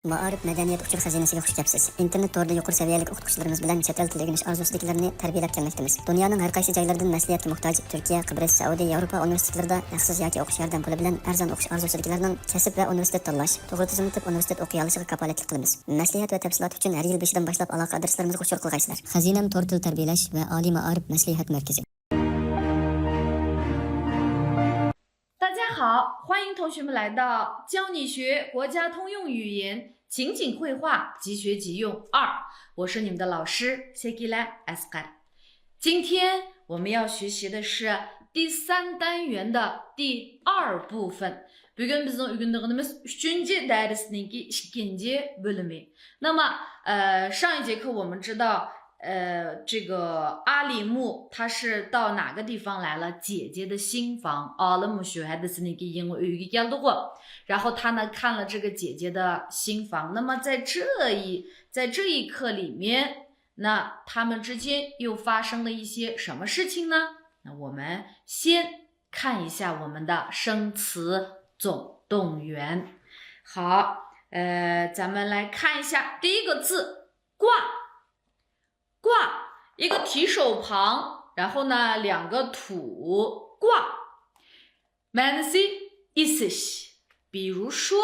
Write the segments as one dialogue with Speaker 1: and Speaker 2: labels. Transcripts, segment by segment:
Speaker 1: Maarif madaniyat uchur xazinasiga xush kelibsiz. Internet to'rida yuqori saviyali o'qituvchilarimiz bilan chet el tili o'rganish orzusidagilarni tarbiyalab kelmoqdamiz. Dunyoning har qaysi joylaridan maslahatga muhtoj Turkiya, Qibris, Saudiya, Yevropa universitetlarida haqsiz yoki o'qish yordam puli bilan arzon o'qish orzusidagilarning kasb va universitet tanlash, to'g'ri tizimli universitet o'qiy olishiga kafolatlik qilamiz. Maslahat va tafsilot uchun har yil 5dan boshlab aloqa adreslarimizga qo'shib qilgaysizlar. Xazinam to'rt til tarbiyalash va oliy ma'arif maslahat markazi.
Speaker 2: 大家好，欢迎同学们来到教你学国家通用语言情景绘画即学即用2，我是你们的老师 Sekila Asghar。今天我们要学习的是第3单元的第2部分。Bugün bizning o'rganganimiz 3. darsninki 2. bölümü。那么上一节课我们知道这个阿里木他是到哪个地方来了？姐姐的新房。然后他呢看了这个姐姐的新房。那么在这一课里面，那他们之间又发生了一些什么事情呢？那我们先看一下我们的生词总动员。好，咱们来看一下第一个字挂。挂，一个提手旁，然后呢2个土，挂。Mansi isish， 比如说，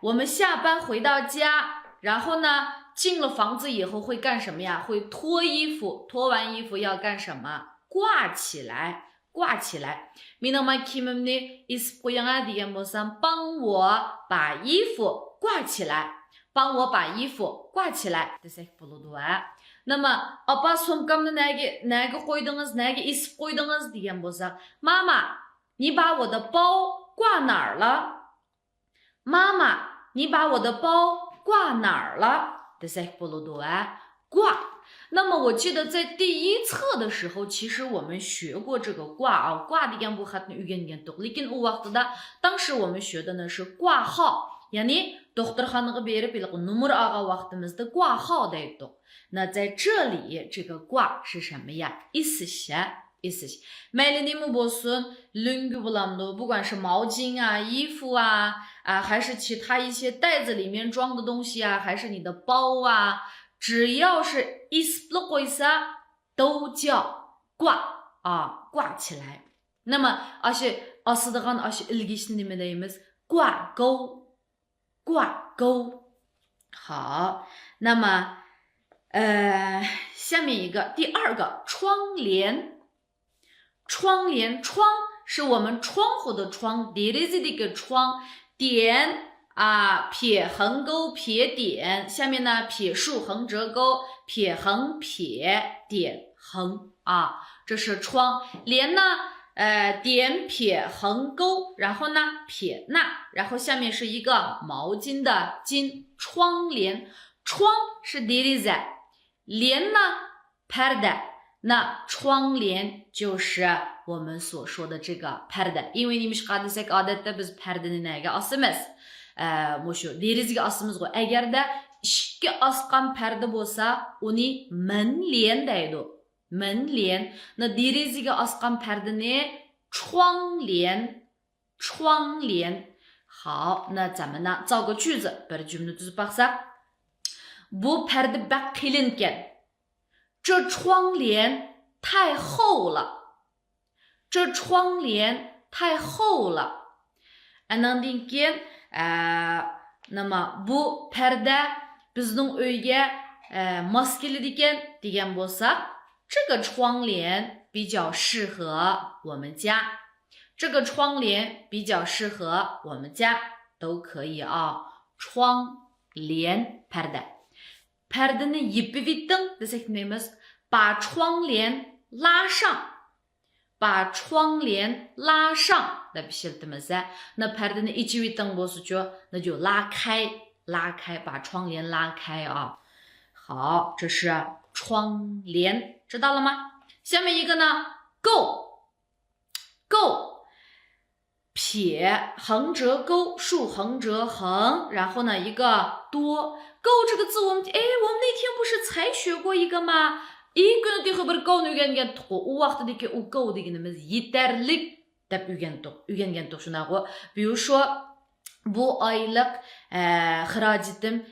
Speaker 2: 我们下班回到家，然后呢进了房子以后会干什么呀？会脱衣服，脱完衣服要干什么？挂起来，挂起来。Minama kimimni ispoyanga digan bolsam， 帮我把衣服挂起来，帮我把衣服挂起来。desek bo'ladi va。那么opa sumkamni nega qo'ydingiz, nega isib qo'ydingiz degan bo'lsak， 妈妈你把我的包挂哪儿了？妈妈你把我的包挂哪儿了？ desek bo'ladi va 挂。那么我记得在第1册的时候，其实我们学过这个挂啊，挂degan bu xatni o'rgangandik. lekin u vaqtida当时我们学的呢是挂号，ya'ni doktorxonaga berib nomer olgan vaqtimizda 挂号deydi。那在这里这个挂是什么呀？ isish。 mayli nima bo'lsin， lungi bo'lamdi， 不管是毛巾啊、衣服啊，还是其他一些袋子里面装的东西啊，还是你的包啊，只要是 isib qo'ysa都叫挂啊，挂起来。那么ostidan ilgishni nima deymiz？ 挂钩，挂钩。好，那么下面一个第2个窗帘。窗帘，窗是我们窗户的窗，derizi的一个窗，点撇横勾撇点，下面呢撇竖横折钩，撇横撇点横啊，这是窗。帘呢点撇横勾，然后呢撇捺，然后下面是一个毛巾的巾，窗帘。窗是 derizi， 帘呢 perde， 那窗帘就是我们所说的这个 perde。 因为nimishqa desak odatda biz perdani nega osamiz? Mushu deriziga osamiz qo'y. Agarda eshikka osgan parda bo'lsa, uni minlian deydi. Minlian. 那 deriziga osgan pardani 窗帘，窗帘。好，那咱们呢造个句子，bir jumla tuzib baksak， bu parda bak qiyin ekan， 这窗帘太厚了，这窗帘太厚了。Andan keyin那么bu parda bizning uyga mos keladi ekan degan bo'lsak， 这个窗帘比较适合我们家，这个窗帘比较适合我们家，都可以啊。窗帘 pardani yipib yitding desak neymiz？ 把窗帘拉上，把窗帘拉上deb ishlatamiz。那 pardani ichib yitding bo'lsa，那就拉开，拉开，把窗帘拉开啊。好，这是窗帘，知道了吗？下面一个呢，够，够，撇横折钩，竖横折横，然后呢一个多。够这个字我们那天不是才学过一个吗？Ikuni bir qovni o'rgangandik. U vaqtdagi u qov deganimiz yetarlik deb o'rgangandik. Shunday. 比如说 bu oylik xirajitim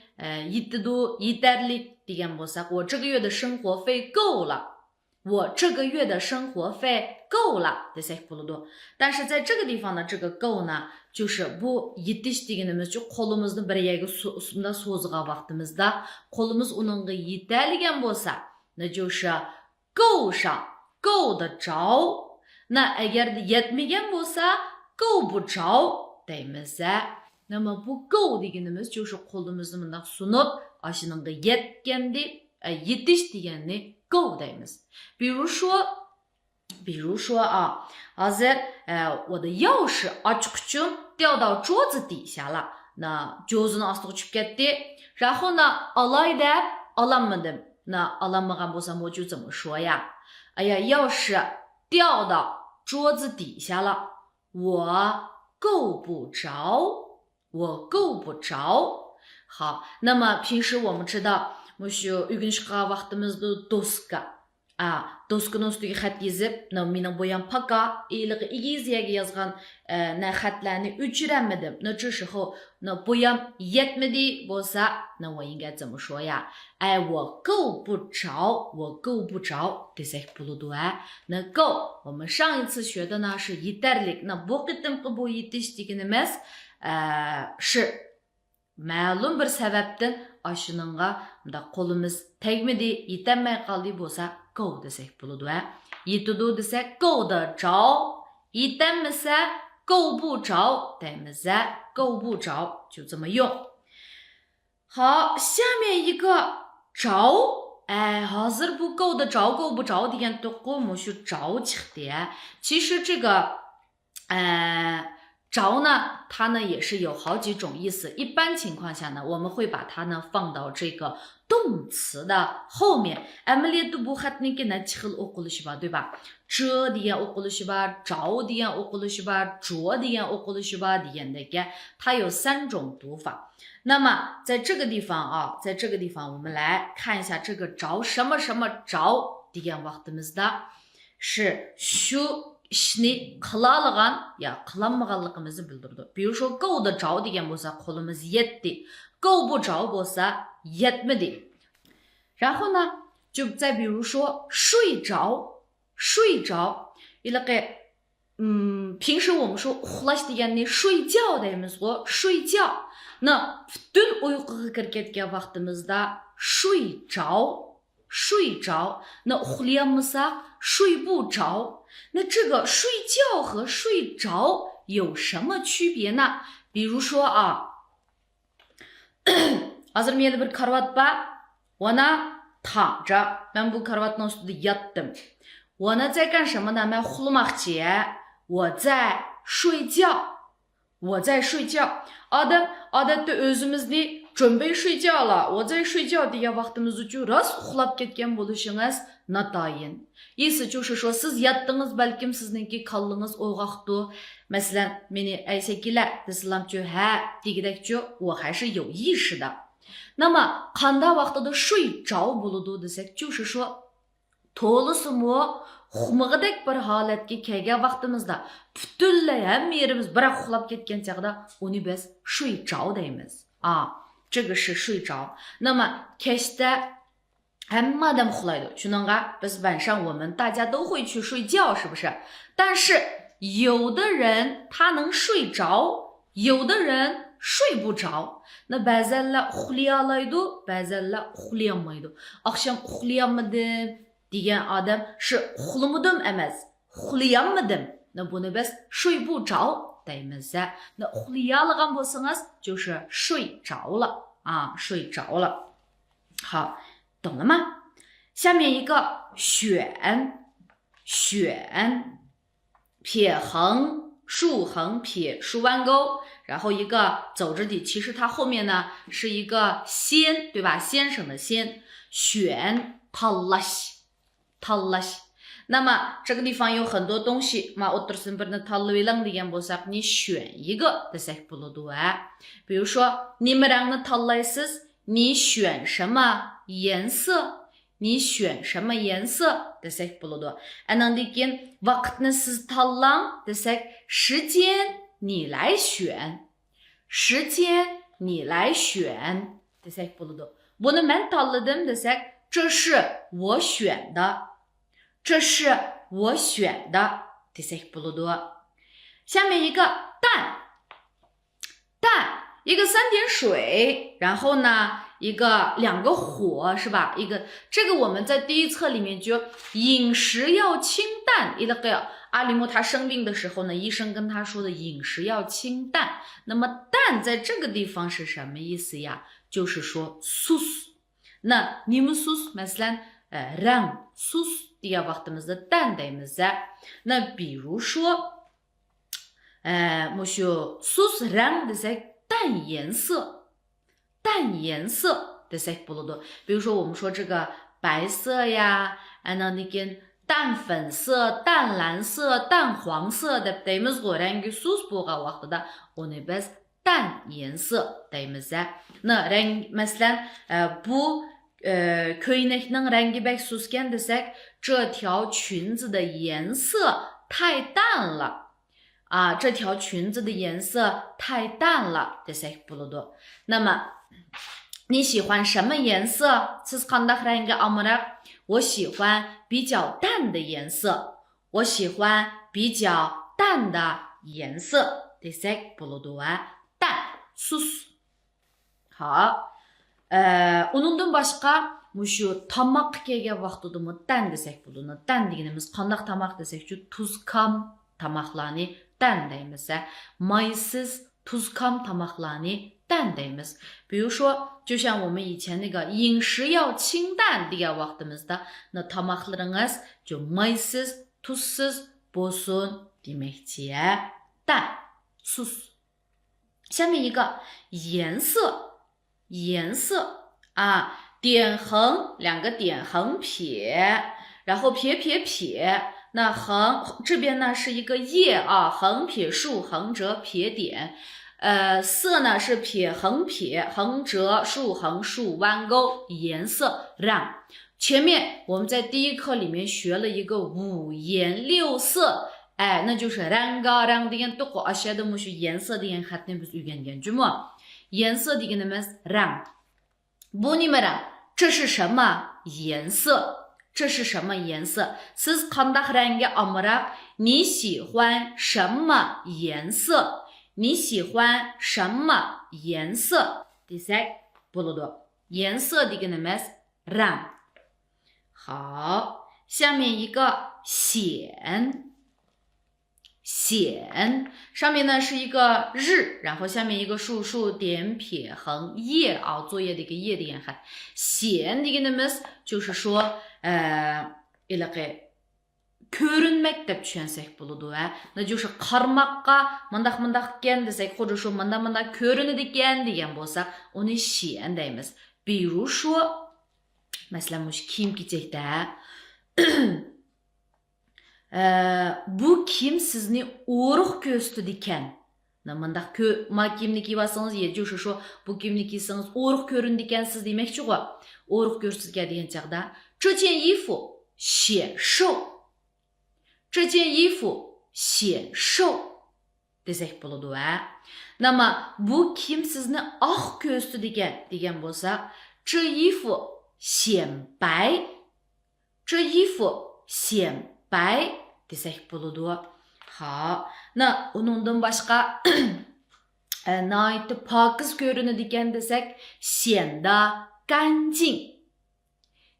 Speaker 2: yeterlik degan bo'lsak, 我这个月的生活费够了。我这个月的生活费够了 desak bo'ladi. 但是在这个地方呢，这个够呢，就是bu yetish deganimiz qo'limizni bir yerga ustida so'zg'an vaqtimizda qo'limiz uningga yetadigan bo'lsa, 那就是够上，够得着。那agar yetmagan bo'lsa，够不着 deymiz. 那么不够deganimiz 就是qo'limizni bunday sunib, ashuningga yetgandek, yetish deganni够 deymiz. 比如说啊，hozir我的钥匙ochiq uchun掉到桌子底下了，那桌子ostiga tushib ketdi. 然后呢，olay deb ololmadim. 那ololmagan bo'lsam我就怎么说呀？哎呀，钥匙掉到桌子底下了，我够不着，我够不着。好，那么平时我们知道Mushu uygun chiqqan vaqtimizda doska. Doskani ustiga xat yozib, mening bo'yam paka, iliq egiziyaga yozgan xatlarni o'chiramadim. 那这时候bo'yam yetmadi bo'lsa, 那我应该怎么说呀？我够不着，我够不着 desak bo'ladi. 那够，我们上一次学的呢是 yeterlik. 那bu qitimqi bu yetish deganimiz是ma'lum bir sababdan ashuningga qo'limiz tegmadi, yetolmay qoldi bo'lsa, go desak bo'ladi. Yetadi desak go得着, yetolmasa go 不着 deymiz. go 不着就这么用。好，下面一个着，hozir bu go 得着 go 不着 degan to'qi mushu 着 chiqdi. 其实这个着呢，它呢也是有好几种意思。一般情况下呢，我们会把它呢放到这个动词的后面。amaliyotda bu xatniki necha xil o'qilishi bor, 对吧？这 degan o'qilishi bor, 着 degan o'qilishi bor, 着 degan o'qilishi bor degandek, 它有3种读法。那么在这个地方啊，在这个地方我们来看一下这个着什么什么着 degan vaqtimizda 是 shu ishni qilolgan ya qilolmaganligimizni bildirdi. 比如说够得着 degan bo'lsa qo'limiz yetdi, 够不着 bo'lsa yetmadi. 然后呢，就再比如说睡着，睡着 平时我们说 uxlash deganni 睡觉 deymiz go, 睡觉。那 tun uyquga kirib ketgan vaqtimizda 睡着，睡着。那 uxlayolmasak 睡不着。那这个睡觉和睡着有什么区别呢？比如说啊hozir menda bir karavot bor, ona 躺着, ben bu karavotning ustida yotdim. 我呢在干什么呢？ ben uxlamoqchi, 我在睡觉，我在睡觉。odatda o'zimizni 准备睡觉了，我在睡觉 degan vaqtimiz uchun rost uxlab ketgan bo'lishingiz natoyin. 意思就是说 siz yotdingiz, balkim sizningki qallingiz uyg'oqdi. Masalan, meni aysakilar desalamchi, ha degidakchi, 我还是有意识的。那么 qanday vaqtida 睡着bo'ladi desak, 就是说 to'lisimi uxmag'idek bir holatga kelgan vaqtimizda butunlay hamma yerimiz biroq uxlab ketgan chaqda uni biz 睡着 deymiz. 这个是睡着。那么 kechda hamma odam uxlaydi. Shuningga biz 晚上我们大家都会去睡觉，是不是？但是有的人他能睡着，有的人睡不着. 那 ba'zanlar uxlay oladi, ba'zanlar uxlay olmaydi. Oqshom uxlayolmadim degan odam 是 uxlamadim emas, uxlayolmadim. 那 buni biz 睡不着 deymiz. 那 uxlay olgan bo'lsangiz 就是睡着了啊，睡着了。好，懂了吗？下面一个选，选，撇横、竖横撇、竖弯钩，然后一个走之底，其实它后面呢是一个先，对吧？先生的先，选 tanlash tanlash。那么这个地方有很多东西嘛，o'tirsin birini tanlaylang degan bo'lsak, 你选一个 desak bo'ladi. 比如说 nimalarni tanlaysiz, 你选什么颜色？你选什么颜色 desak bo'ladi. Andan keyin vaqtni siz tanlang desak, 时间你来选，时间你来选desek bo'ladi. Buni men tanladım desek, 这是我选的，这是我选的desek bo'ladi. 下面一个蛋，蛋一个3点水，然后呢2个火是吧？这个我们在第一册里面就饮食要清淡。阿里木他生病的时候呢，医生跟他说的饮食要清淡。那么淡在这个地方是什么意思呀？就是说 sus。那 sus mesela rang sus diye vaktimizde 淡 deymiz。那比如说sus rang desek 淡颜色，淡颜色 desek bo'ladi。比如说我们说这个白色呀，淡粉色、淡蓝色、淡黄色的 deymiz go rangi sus bo'lgan vaqtida uni biz 淡颜色 deymiz。那 rang mesela bu köynekning rangi bek susken desek 这条裙子的颜色太淡了。这条裙子的颜色太淡了 desek bo'ladi。那么你喜欢什么颜色？ siz qanday rangga amrak？ 我喜欢比较淡的颜色，我喜欢比较淡的颜色 desek bo'ladi。淡 sus。 好undan boshqa mushu tomoqqa kelgan vaqtida tan desek bo'ladi. Tan deganimiz qanday tomoq desek, tuzkam tomoqlarni tan deymiz. Maysiz tuzkam tomoqlarni tan deymiz。 比如说就像我们以前那个饮食要清淡degan vaqtimizda tomoqlaringiz就 maysiz tuzsiz bo'lsin demekçi。 淡 sus。 下面一个颜色，颜色点横2个点横撇，然后撇撇撇。那横这边呢是一个叶横撇竖横折撇点。色呢是撇横撇横折竖横竖弯钩，颜色让。前面我们在第一课里面学了一个5颜6色，那就是 rangga rang degan to'qi aşağıda mushu 颜色degan xatni biz o'rgangan juma。 颜色deganimiz rang。 bu nima rang？ 这是什么颜色？这是什么颜色？ siz qanday rangga amrak？ 你喜欢什么颜色？ 你喜欢什么颜色 desek bo'ladi。 颜色deganimiz rang。 好，下面一个显，显上面呢是一个日，然后下面一个竖竖点撇横叶作业的一个叶的眼看。显deganimiz就是说көрінмек деп түсінсек болады. 那就是қармаққа мындақ екен десек, 或者说мында көрінеді екен деген болсақ, оны шен дейміз. 比如说, мәселен, киім-кешекте bu kiyim sizni o'riq ko'rsatdi ekan. Mındaq kiyimni kiyib olsangiz, 也就是说, bu kiyimni kiysangiz o'riq ko'rindi ekansiz demoqchi ғой. O'riq ko'rsatgan degan chaqda, 这件衣服显瘦。 这件衣服显瘦 desek bo'ladi. 那么 bu kiyim sizni oq ko'rsatdi degan bo'lsa, 这衣服显白，这衣服显白 desek bo'ladi. 好，那undan boshqa nihoyatda pokiz ko'rinadi ekan desek, 显得干净，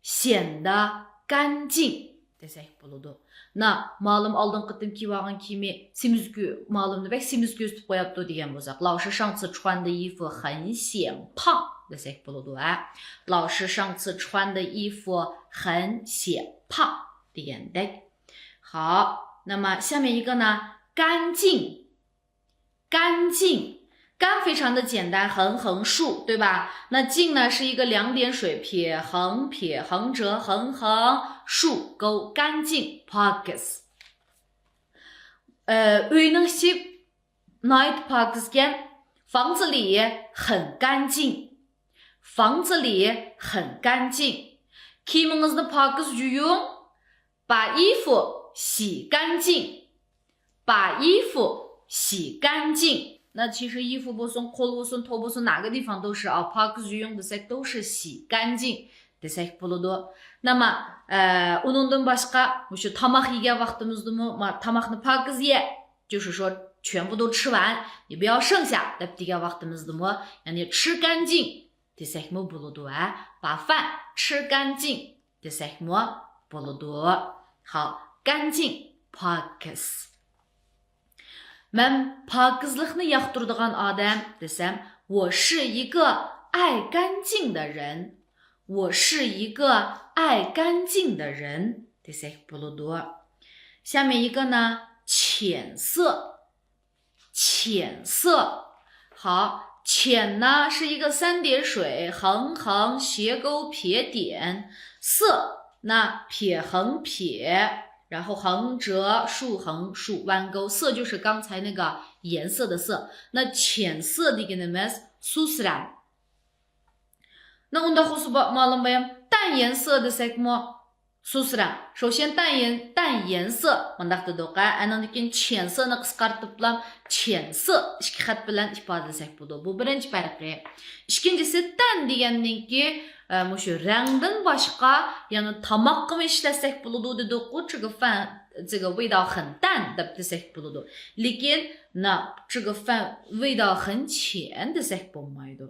Speaker 2: 显得干净 desek bo'ladi. Na ma'lum oldin qitim kiyib olgan kiyimi semizgu ma'lumni bak semiz ko'rsatib qo'yapti degan bo'lsak, 老师上次穿的衣服很显胖 desek bo'ladi. 老师上次穿的衣服很显胖 degandek. 好，那么下面一个呢，干净，干净。 干非常的简单，横横竖，对吧？那净呢是一个2点水撇横折横竖钩，干净 pokiz。 uyning ichi nihoyat pokizgan， 房子里很干净，房子里很干净。 kiyimingizni pokiz yuving， 把衣服洗干净，把衣服洗干净。那其实衣服不松、қол不松、头不松，哪个地方都是啊，pak 주용 desek都是洗干净desek bo'ladi. 那么undan boshqa o'sha tamoq yegan vaqtimizdami, tamoqni pakiz ye, 就是说全部都吃完，你不要剩下deb degan vaqtimizdami, ya'ni 吃干净 desekmi bo'ladi a, 把饭吃干净 desekmi bo'ladi. 好，干净 pakiz. Men pakizlikni yoqtiradigan odam desam, 我是一个爱干净的人。我是一个爱干净的人 desek bo'ladi. 下面一个呢，浅色。浅色，好，浅呢是一个三点水，横横斜勾撇点，色那撇横撇，然后横折竖横竖弯钩，色就是刚才那个颜色的色。那浅色deganimiz susran. 那unda xusi ma'lum bayam 淡颜色desakmi susran. 首先淡颜色mundaq dedik. Andan keyin 浅色ni qisqartib bilan 浅色 ikki xat bilan ifodalasak bo'ladi. Bu birinchi farqi. Ikkinchisi tan degandan keyin mushu rangdan boshqa, ya'ni tamoqqa ishlasak bo'ladi dedik-ku, 这个饭这个味道很淡 deb desak bo'ladi. Lekin 那这个饭味道很浅 desak bo'lmaydi.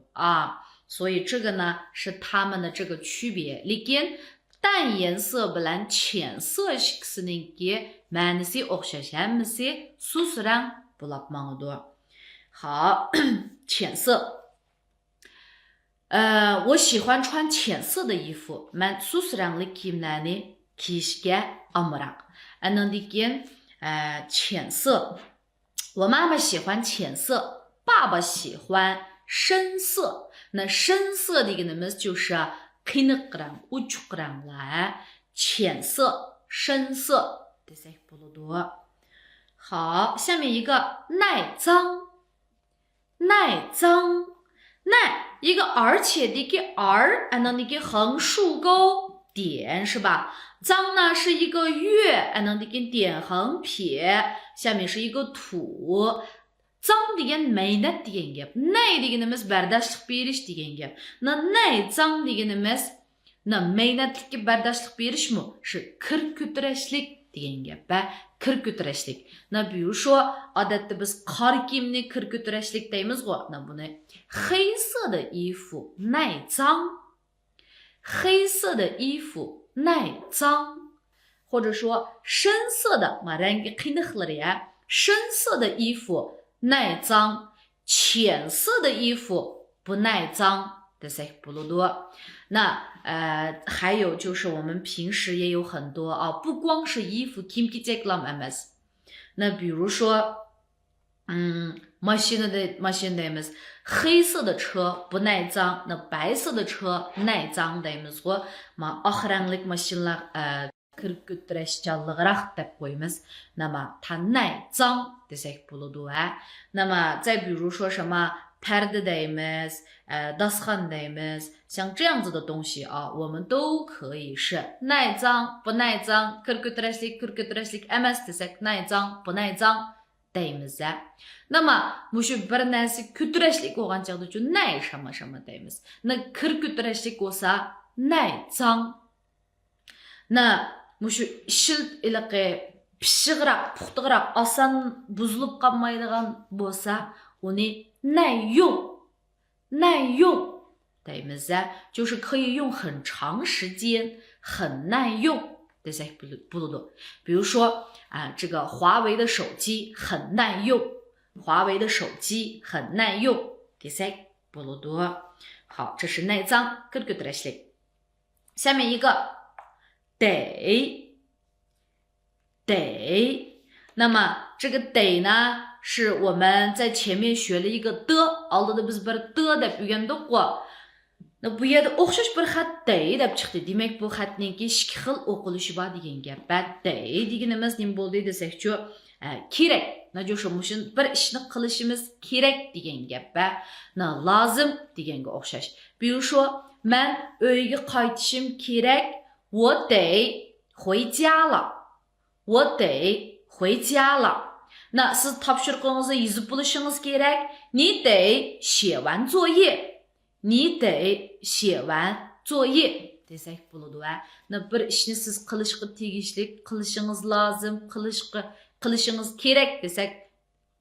Speaker 2: 所以这个呢是它们的这个区别。lekin 淡颜色bilan 浅色ikkisiniki ma'nisi o'xshash, hammasi susrang bo'lib mangdi. 好，浅色。我喜欢穿浅色的衣服。Men susrangli kiyimlarni kiyishga amraq. Andan keyin 浅色。我妈妈喜欢浅色，爸爸喜欢深色。那深色deganimiz 就是 qiyniq rang, uchuq ranglar, 浅色、深色 desak bo'ladi. 好，下面一个耐脏。耐脏，耐一个而且的一个而，按照那个横竖勾点是吧？脏呢是一个月，按照那个点横撇，下面是一个土。脏degan maynat degan gap. Nay deganimiz bardashlik berish degan gap. Na nay zang deganimiz na maynatlikka bardashlik berishmi? 是 kir ko'tarashlik degan gap. Kir ko'tarashlik. Na 比如说 odatda biz qor kiyimni kir ko'tarashlik deymiz-ku. Na buni 黑色的衣服耐脏。黑色的衣服耐脏。或者说深色的 rangi qiyniqlari ya. 深色的衣服耐脏，浅色的衣服不耐脏 desak bo'ladi. 那还有就是我们平时也有很多不光是衣服 kiyim-kechaklar emas. 那比如说mashinadaymiz. 黑色的车不耐脏，那白色的车耐脏deymiz. oq ranglik mashinalar kirib ko'tarishchanliroq deb qo'yamiz. 那么它耐脏 desak bo'ladi. 那么再比如说什么 parda deymiz, dasxan deymiz, 像这样子的东西我们都可以是耐脏不耐脏 kir ko'tarashlik emas desak 耐脏不耐脏 deymiz. 那么 mushu bir narsa ko'tarashlik bo'lgan chog'da uchun 耐什么什么 deymiz. 那 kir ko'tarashlik bo'lsa 耐脏。那 mushu shil iliqi pishiqroq, puxtiqroq, oson buzilib qolmaydigan bo'lsa, uni 耐用deymiz. 就是可以用很长时间，很耐用 desak bo'ladi. 比如说这个华为的手机很耐用，华为的手机很耐用 desak bo'ladi. 好，这是耐脏 kir ko'tarashlik. 下面一个得，那么这个得呢是我们在前面学了一个的oldida biz bir的deb o'rgandik-ku. Bu yerda o'xshash bir xat day deb chiqdi. Demak bu xatninki ikki xil o'qilishi bor degan gap. Day deganimiz nima bo'ldi desak-chu, kerak. Najosha mushin bir ishni qilishimiz kerak degan gap. Lozim deganga o'xshash. 比如说 men uyga qaytishim kerak. 我得回家了。我得回家了。那siz topshiriqingizni yozib bo'lishingiz kerak. 你得写完作业，你得写完作业desek bo'ladi va bir ishni siz qilishga tegishli, qilishingiz lozim, qilishingiz kerak desak,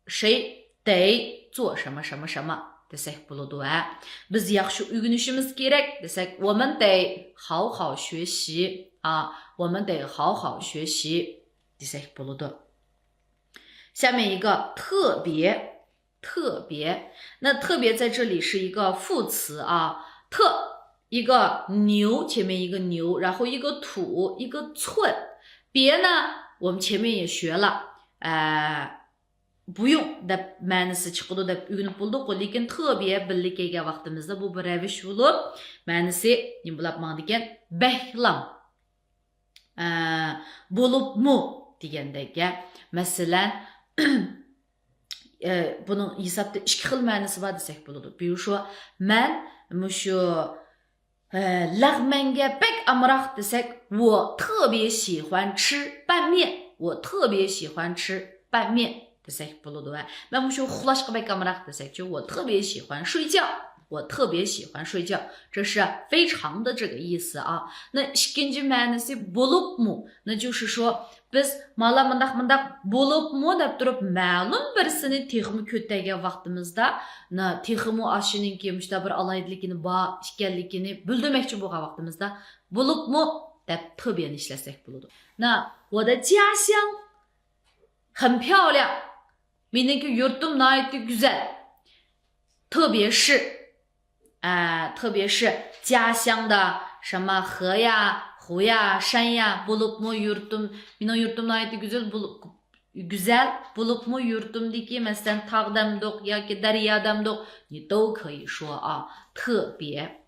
Speaker 2: şey得做什么什么什么 desek bo'ladi va biz yaxshi o'rganishimiz kerak desak,我们得好好学习啊，我们得好好学习 desek bo'ladi。下面一个特别，特别，那特别在这里是一个副词啊，特一个牛，前面一个牛，然后一个土，一个寸。别呢，我们前面也学了，不用deb ma'nisi chiqadi deb o'rganib bo'ldik, lekin特别birga kelgan vaqtimizda bu bir ravish bo'lib, ma'nisi nima bo'lib mangdi ekan? Bahlam. Bo'libmi degandagi, masalan, buning hisobda ikki xil ma'nosi bor desak bo'ladi. Bu shu, men mushu lag'manga bek amroq desak, 我特别喜欢吃拌面，我特别喜欢吃拌面desak bo'ladi va men mushu uxlashga bek amroq desak, 就我特别喜欢睡觉，我特别喜欢睡觉，这是非常的这个意思啊。那 ikkinchi ma'nosi bo'libmi, 那就是说 biz mana mundaq bo'libmi deb turib ma'lum birsini texmi ko'tagan vaqtimizda texmi ashininki mushta bir alaydiligini bor ekanligini bildirmoqchi bo'lgan vaqtimizda bo'libmi deb tobiyani ishlasak bo'ladi. 那我的家乡很漂亮， meniki yurtim nihoyatda go'zal， 特别是家乡的什么河呀、湖呀、山呀， bo'libmi yurtim, mening yurtim nihoyatda go'zal bo'libmi yurtimdagi masalan tog'damdoq yoki daryodamdoq, 你都可以说啊，特别。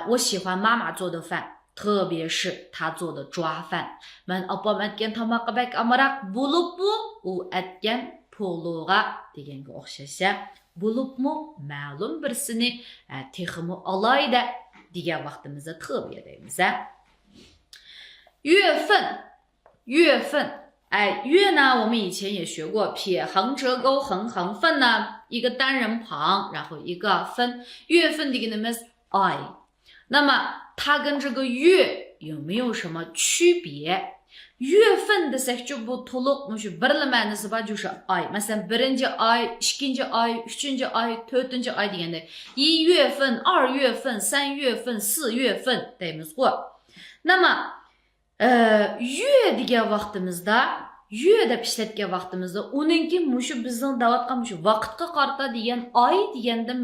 Speaker 2: 我喜欢妈妈做的饭， 特别是她做的抓饭。 men opam aytgan tomoqqa bak amroq bo'libmi, u aytgan pog'luga deganga o'xshasa, bo'libmi ma'lum birsini texmi alayda degan vaqtimizda 特别 deymiz. 月份，月份，月呢我们以前也学过，撇横折钩横横分呢一个单人旁，然后一个分，月份的 I， 那么它跟这个月有没有什么区别？ 月份desek bu to'liq mushu birla ma'nosi bor, 就是 ay. Masalan, birinchi ay, ikkinchi ay, uchinchi ay, to'rtinchi ay deganda 1月份、2月份、3月份、4月份 deymiz. 那么月degan vaqtimizda, 月deb ishlatgan vaqtimizda uninki mushu bizning davatgan mushu vaqtga qarata degan ay degandan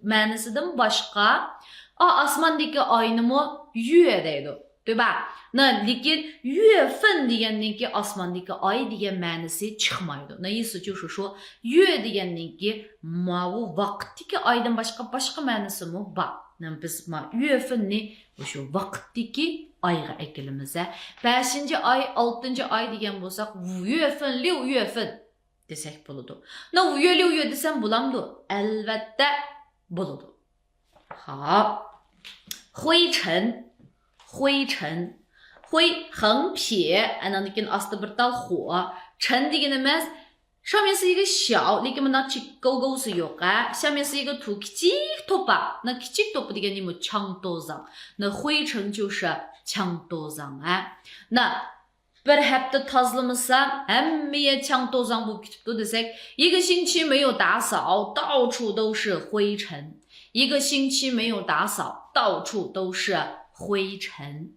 Speaker 2: ma'nosidan boshqa osmondagi oynimi 月 deydi, 对吧？ 那 lekin 月份 deganninki osmondagi ay degan ma'nosi chiqmaydi. 那意思就是说 月 deganninki mavu vaqtdagi aydan boshqa ma'nosimi bor. 那 biz 月份ni o'sha vaqtdagi ayga aytilamiz. 5-chi ay, 6-chi ay degan bo'lsak, 5月份、6月份 desak bo'ladi. 那5月、6月 desam bo'lamdi? Albatta bo'ladi. 好，灰尘，灰尘。 灰横撇，那你跟阿斯不到火，沉的个呢，上面是一个小，你根本那去勾勾是有的，下面是一个土，基头吧，那基头不的个你们枪多上，那灰尘就是枪多上啊，那bir hafta tozlamasa hammaga chang to'zon bo'lib ketibdi desak, 一个星期没有打扫，到处都是灰尘，一个星期没有打扫，到处都是灰尘。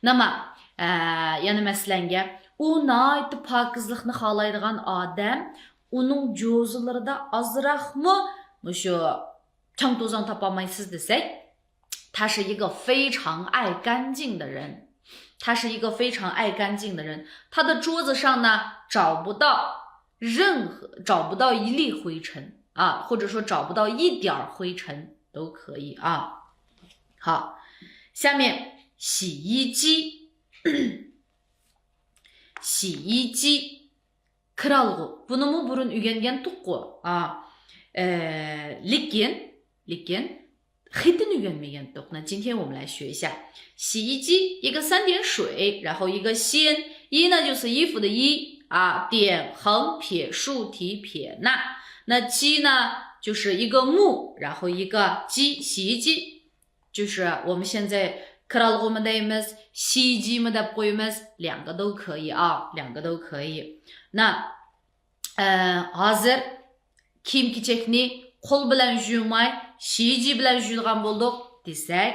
Speaker 2: 那么 yana masalanga, u nihoyatda pokizlikni xohlaydigan odam uning jo'zilarida ozroqmi mushu chang to'zon topolmaysiz desak, 他是一个非常爱干净的人， 他是一个非常爱干净的人， 他的桌子上呢找不到一粒灰尘啊，或者说找不到一点灰尘都可以啊。好，下面洗衣机，洗衣机 kralg'u. Bunimi burun o'rgangan to'q啊lekin hidini o'rganmagan to'q. 那今天我们来学一下洗衣机，一个3点水，然后一个心，衣呢就是衣服的衣啊，点横撇竖提撇捺，那机呢就是一个木，然后一个机，洗衣机，就是我们现在kralg'umdaymiz，洗衣机么的qo'ymiz，两个都可以啊，两个都可以。那hozir kiyim-kechakni qo'l bilan yuvmay洗衣机 bilan yuvgan bo'ldik desak，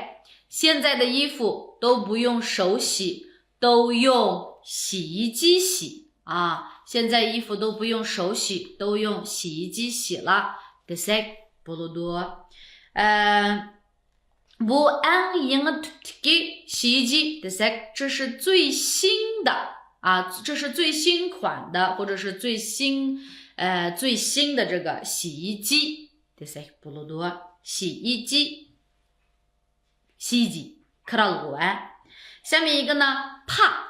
Speaker 2: 现在的衣服都不用手洗，都用洗衣机洗啊。现在衣服都不用手洗，都用洗衣机洗了。desak bo'ladi。bu eng yangi tipdagi 洗衣机 desak， 这是最新的啊，这是最新款的，或者是最新的这个洗衣机 desak bo'ladi。洗衣机，洗衣机 kralg'u。下面一个呢，帕，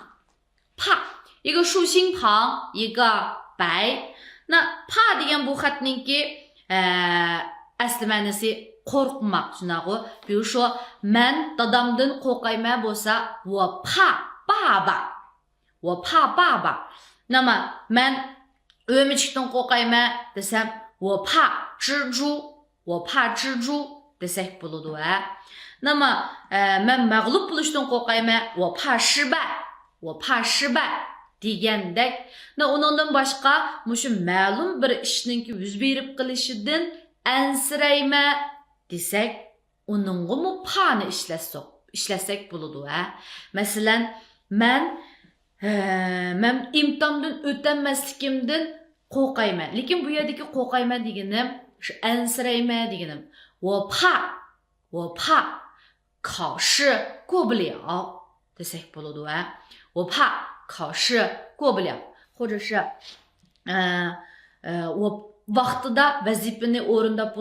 Speaker 2: 一个竖心旁，一个白。那帕degan bu xatninki asli ma'nosi qo'rqmoq shunaqa。比如说 man dadamdan qo'rqayman bo'lsa， 我怕爸爸，我怕爸爸。那么 man o'mishdan qo'rqayman desam， 我怕蜘蛛，我怕蜘蛛 desak bo'ladi。那么man mag'lub bo'lishdan qo'rqayman， 我怕失败，我怕失败degandek。那undan boshqa mushu ma'lum bir ishninki yuz berib qilishidan ansirayman desak, uningga pa'ni ishlasak bo'ladi. Masalan, men imtihondan o'tolmasligimdan qo'rqayman. Lekin bu yerdagi qo'rqayman deganim shu ansirayman deganim. 我怕考试过不了 desak bo'ladi. 我怕考试过不了，或者是我vaqtida vazifani o'rindab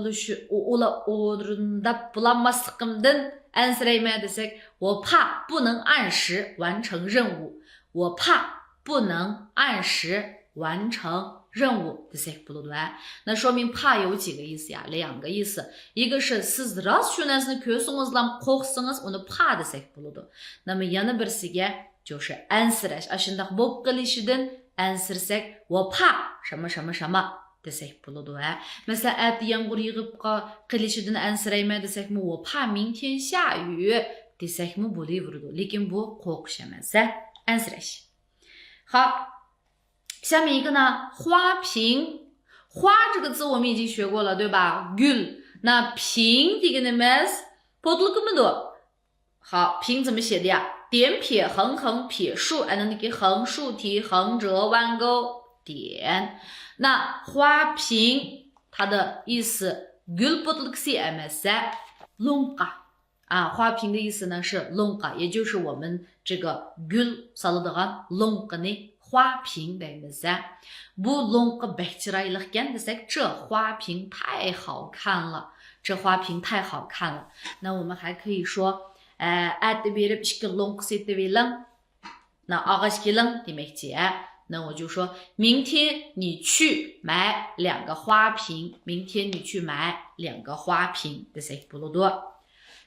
Speaker 2: bo'lolmasligimdan ansirayman desak， 我怕不能按时完成任务，我怕不能按时完成任务 desak bo'ladi。那说明怕有几个意思呀？两个意思，一个是siz rost shu narsani ko'rsangizlar qo'rqsangiz uni pa desak bo'ladi。那么yana birisiga就是 ansirash， ashundoq bo'lib qilishidan ansirsak， 我怕什么什么什么 desak bo'ladi。masalan ati yomg'ir yig'ib qilishidan ansirayman desakmi， 我怕明天下雨 desakmi bo'laveradi。lekin bu qo'rqish emas， ansirash。好，下面一个呢，花瓶。花这个字我们已经学过了，对吧？ gul。那瓶这个呢 mas podlu kumdo。好，瓶怎么写的呀？点撇横横撇竖，那你给横竖提横折弯钩点。那花瓶它的意思 gul podlu ksi ms longa 啊，花瓶的意思呢是 longa， 也就是我们这个 gul salıdığan longa 呢花瓶deymiz。bu longa bek chiroyli ekan desak， 这花瓶太好看了，这花瓶太好看了。那我们还可以说ati berib ishki long setiblang， 那ağaç keling demekçi。那我就说明天你去买2个花瓶，明天你去买2个花瓶 desak bo'ladi。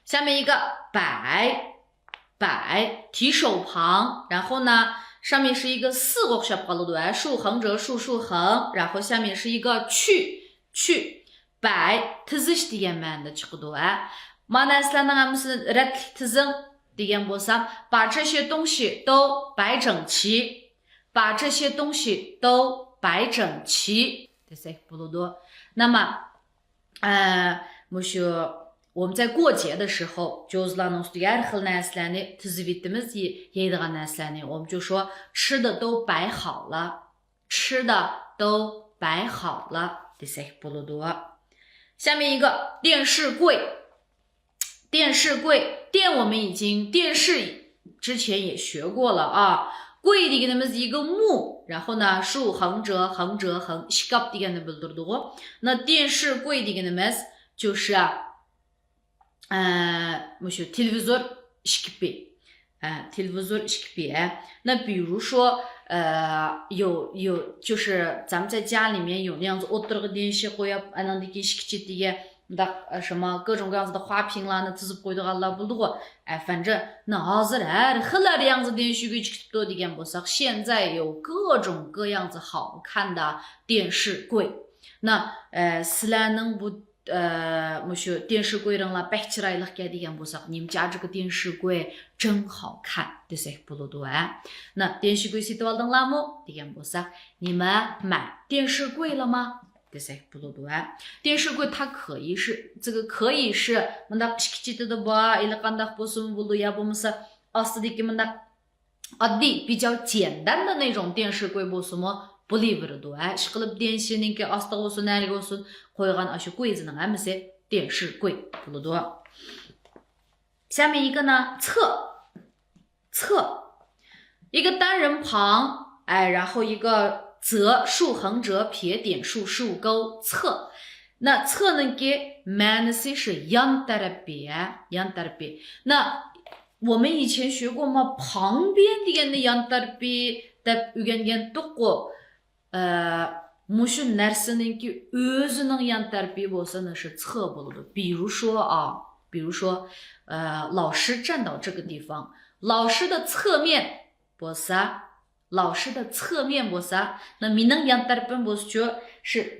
Speaker 2: 下面一个摆提手旁，然后呢上面是一个4个o'xshab qoladi， 竖横折竖竖横，然后下面是一个去摆tizish degan ma'noda chiqadi。ma'nosining hammasini ratlik tizim degan bo'lsam， 把这些东西都摆整齐，把这些东西都摆整齐 desak bo'ladi。那么我们在过节的时候，jo'zlarning ustiga har xil narsalarni tizib yetimiz yeydigan narsalarni， 我们就说吃的都摆好了，吃的都摆好了 desak bo'ladi。下面一个电视柜。电视柜，我们已经电视之前也学过了啊。柜deganimiz一个木，然后呢竖横折横折横 shkap deganni bildirdi。那电视柜deganimiz就是televizor shkipi， televizor shkipi。那比如说有就是咱们在家里面有那样子 o'tirg'i denshi qo'yib anandagi shkichi degan什么各种各样子的花瓶啦，那tizib qo'ydiganlar bo'ldi。反正那hozir har xil样子电视柜chiqibdi degan bo'lsak， 现在有各种各样子好看的电视柜。那sizlarning bu mushu 电视柜上了摆起来了该的样子，你们家这个电视柜真好看，desek buludu啊。那电视柜是多少了么？的样子，你们买电视柜了吗？desek buludu啊。电视柜它可以是这个可以是那pishkchida的吧，伊拉干的不是bulu呀，不是，asdiki那比较简单的那种电视柜不什么。Believable哎，是个电视那个阿斯特哪里个是会干那些柜子呢？俺们是电视柜，不露多。下面一个呢，侧，一个单人旁，哎，然后一个折，竖横折，撇点竖竖钩，侧。那侧呢给 manasi 是 yan 那我们以前学过吗？旁边的那 yan的语言读过。muшу нәрсеніңки өзінің ян тәрбие болса呢是侧болады。比如说老师站到这个地方，老师的侧面болса，那민ның ян тәрбien болса是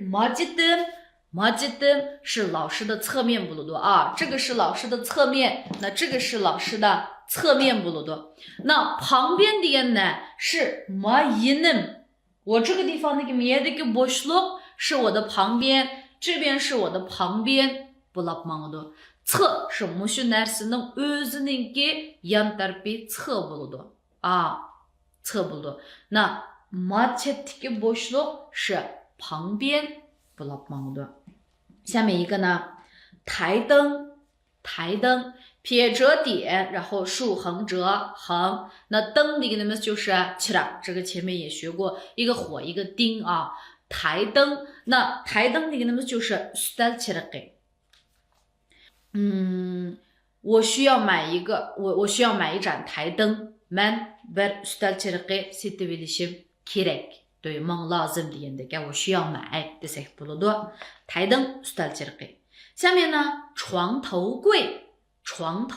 Speaker 2: 마지든是老师的侧面болады啊，这个是老师的侧面，那这个是老师的侧面болады。那旁边的呢是마이는。我这个地方那个面的个boşluk是我的旁边，这边是我的旁边，不拉忙的。侧是muшу нәрсенің өзініңке ян тәрбие侧болады啊，侧болады。那마çеттeki boşluk是旁边，不拉忙的。下面一个呢，台灯。撇折点，然后竖横折横，那灯的那么就是这个前面也学过，一个火一个丁啊，台灯。那台灯的那么就是我需要买一盏台灯。Man bir ustalchilikqa setib kerak.对，梦lazım deganda我需要买desek bo'ladi。台灯 ustalchilikqa。下面呢，床头柜。床的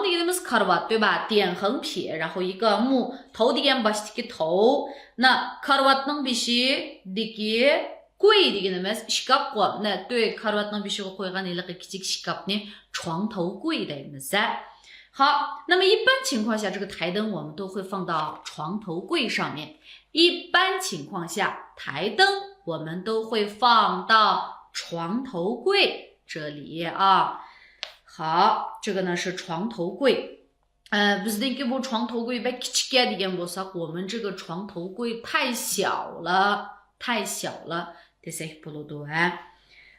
Speaker 2: 那么是 karvat 对吧？点横撇，然后一个木头的个把这个头，那 karvat 能必须这个柜的那么是 shkap 那对 karvat 能必须会干那个这个 shkap 呢，床头柜的那是。好，那么一般情况下，这个台灯我们都会放到床头柜上面。一般情况下，台灯我们都会放到床头柜这里啊。好，这个呢是床头柜。不是那个床头柜被kichga degan bo'lsak，我们这个床头柜太小了，desek bo'ladi。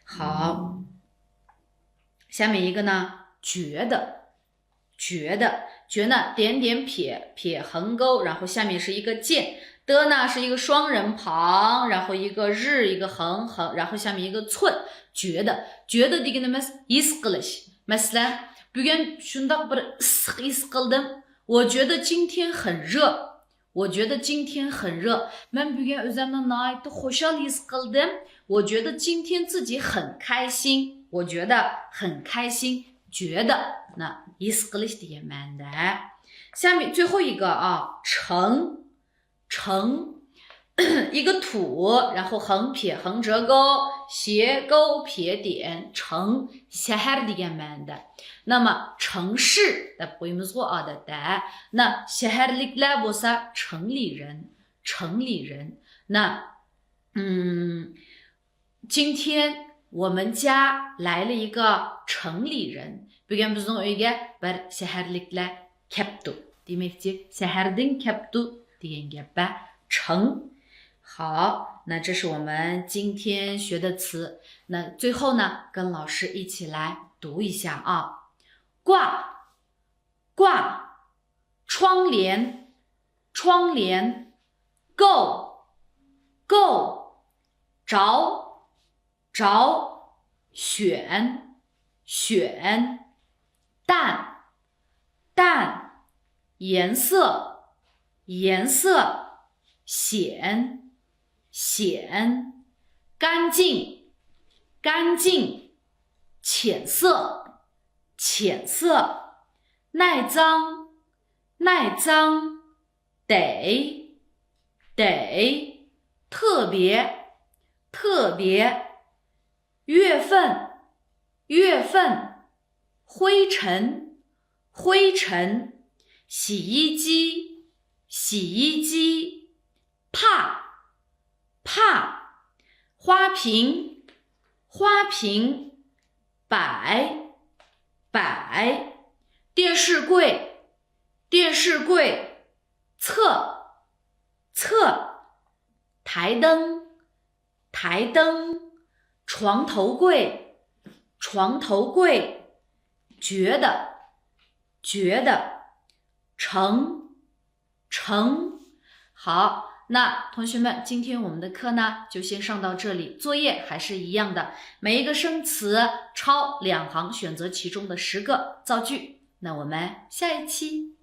Speaker 2: 好，下面一个呢，觉呢，点点撇横钩，然后下面是一个剑。的呢是一个双人旁，然后一个日一个横，然后下面一个寸。觉得deganimiz his qilish。Mesela bugün shundoq bir issiq his qildim。我觉得今天很热。Men bugün o'zimni nihoyatda xushal his qildim。我觉得今天自己很开心。觉得那 his qilish degan ma'noda。下面最后一个啊，成一个土，然后横撇横折钩，斜钩撇点，成 shahar degan ma'noda。那么城市的不用说啊的，那 shaharliklar bo'lsa城里人。那今天我们家来了一个城里人。Bugun bizning uyga bir shaharliklar kelibdi. Demakchi shahardan kelibdi degan gap城。好，那这是我们今天学的词。那最后呢，跟老师一起来读一下啊。挂，窗帘，够，着，选，淡，颜色，显，干净，浅色，耐脏，得，特特别，月份，月份，灰尘，灰尘，洗衣机，洗衣机，怕，怕，花瓶，花瓶，摆，摆，电视柜，电视柜，侧，侧，台灯，台灯，床头柜，床头柜，觉得，觉得，成，成。好，那同学们，今天我们的课呢就先上到这里，作业还是一样的，每一个生词抄2行，选择其中的10个造句。那我们下一期